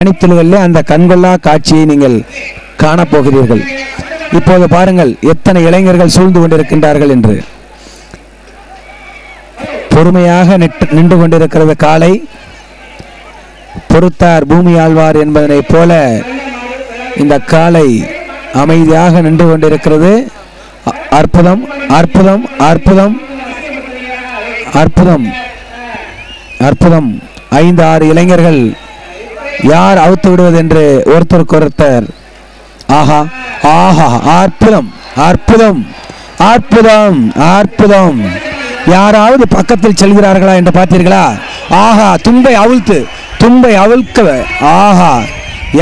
மணித்துளிகளிலே அந்த கண்கொள்ளா காட்சியை நீங்கள் காணப்போகிறீர்கள். இப்போது பாருங்கள் எத்தனை இளைஞர்கள் சூழ்ந்து கொண்டிருக்கின்றார்கள் என்று. பொறுமையாக நின்று கொண்டிருக்கிறது காளை. பொறுத்தார் பூமி ஆழ்வார் என்பதனை போல இந்த காளை அமைதியாக நின்று கொண்டிருக்கிறது. அற்புதம் அற்புதம் அற்புதம் அற்புதம் அற்புதம். 5-6 இளைஞர்கள் யார் அவுத்து விடுவது என்று ஒருத்தருக்கு ஒருத்தர். ஆஹா ஆஹா அற்புதம் அற்புதம் அற்புதம் அற்புதம். யாராவது பக்கத்தில் செல்கிறார்களா என்று பார்த்தீர்களா? ஆஹா தும்பை அவிழ்க்க. ஆஹா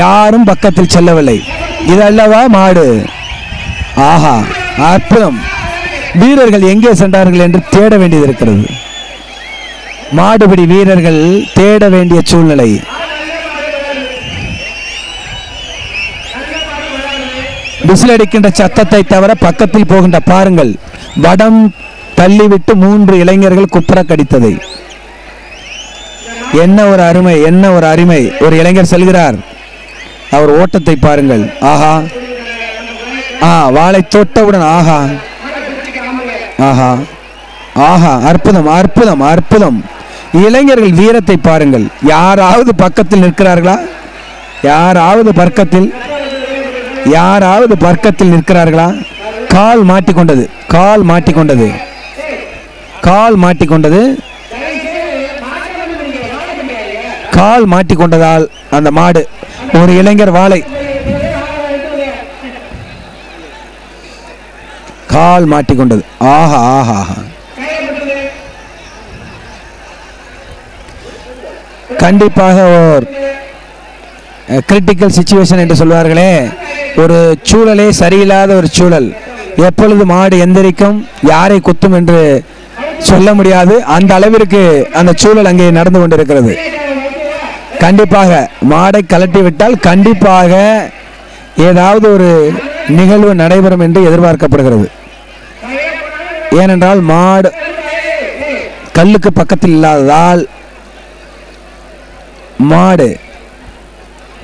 யாரும் பக்கத்தில் செல்லவில்லை. இதல்லவா மாடு? ஆஹா அற்புதம். வீரர்கள் எங்கே சென்றார்கள் என்று தேட வேண்டியது இருக்கிறது. மாடுபிடி வீரர்கள் தேட வேண்டிய சூழ்நிலை. விசிலடிக்கின்ற சத்தத்தை தவிர பக்கத்தில் போகின்ற பாருங்கள். வடம் தள்ளிவிட்டு 3 இளைஞர்கள் குப்புற கடித்ததை. என்ன ஒரு அருமை, என்ன ஒரு அருமை. ஒரு இளைஞர் செல்கிறார். அவர் ஓட்டத்தை பாருங்கள். ஆஹா வாளை தொட்டவுடன் ஆஹா ஆஹா ஆஹா அற்புதம் அற்புதம் அற்புதம். இளைஞர்கள் வீரத்தை பாருங்கள். யாராவது பக்கத்தில் நிற்கிறார்களா? யாராவது பக்கத்தில் நிற்கிறார்களா? கால் மாட்டிக்கொண்டது, கால் மாட்டிக்கொண்டது, கால் மாட்டிக்கொண்டது. கால் மாட்டிக்கொண்டதால் அந்த மாடு ஒரு இளைஞர் வாளை கால் மாட்டிக்கொண்டது. ஆஹா ஆஹா ஆஹா. கண்டிப்பாக ஒரு கிரிட்டிக்கல் சிச்சுவேஷன் என்று சொல்வார்களே, ஒரு சூழலே சரியில்லாத ஒரு சூழல். எப்பொழுது மாடு எந்திரிக்கும், யாரை குத்தும் என்று சொல்ல முடியாது. அந்த அளவிற்கு அந்த சூழல் அங்கே நடந்து கொண்டிருக்கிறது. கண்டிப்பாக மாடை கலட்டி விட்டால் கண்டிப்பாக ஏதாவது ஒரு நிகழ்வு நடைபெறும் என்று எதிர்பார்க்கப்படுகிறது. ஏனென்றால் மாடு கல்லுக்கு பக்கத்தில் இல்லாததால் மாடு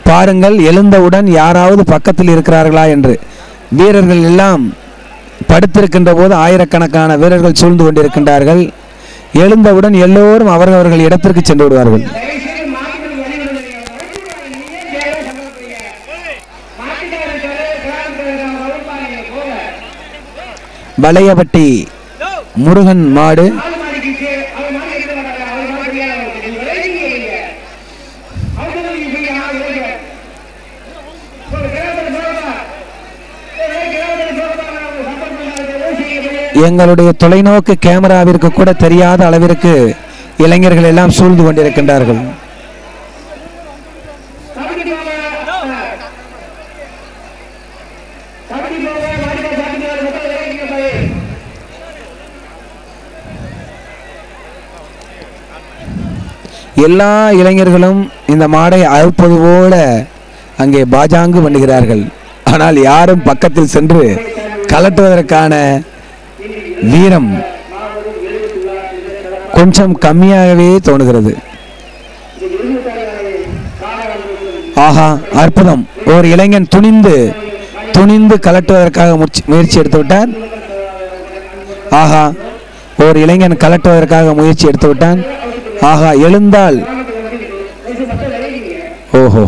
பாருங்கள் எழுந்தவுடன் யாராவது பக்கத்தில் இருக்கிறார்களா என்று. வீரர்கள் எல்லாம் படுத்திருக்கின்ற போது ஆயிரக்கணக்கான வீரர்கள் சூழ்ந்து கொண்டிருக்கின்றார்கள். எழுந்தவுடன் எல்லோரும் அவரவர்கள் இடத்திற்கு சென்று விடுவார்கள். வளையப்பட்டி முருகன் மாடு எங்களுடைய தொலைநோக்கு கேமராவிற்கு கூட தெரியாத அளவிற்கு இளைஞர்கள் எல்லாம் சூழ்ந்து கொண்டிருக்கின்றார்கள். எல்லா இளைஞர்களும் இந்த மாடை அறுப்பது போல அங்கே பாஜாங்கு பண்ணுகிறார்கள். ஆனால் யாரும் பக்கத்தில் சென்று கலட்டுவதற்கான வீரம் கொஞ்சம் கம்மியாகவே தோணுகிறது. ஆஹா அற்புதம். ஒரு இளைஞன் துணிந்து கலட்டுவதற்காக முயற்சி எடுத்து விட்டார். ஆஹா ஒரு இளைஞன் கலட்டுவதற்காக முயற்சி எடுத்து விட்டான். ஆஹா எழுந்தால் ஓஹோ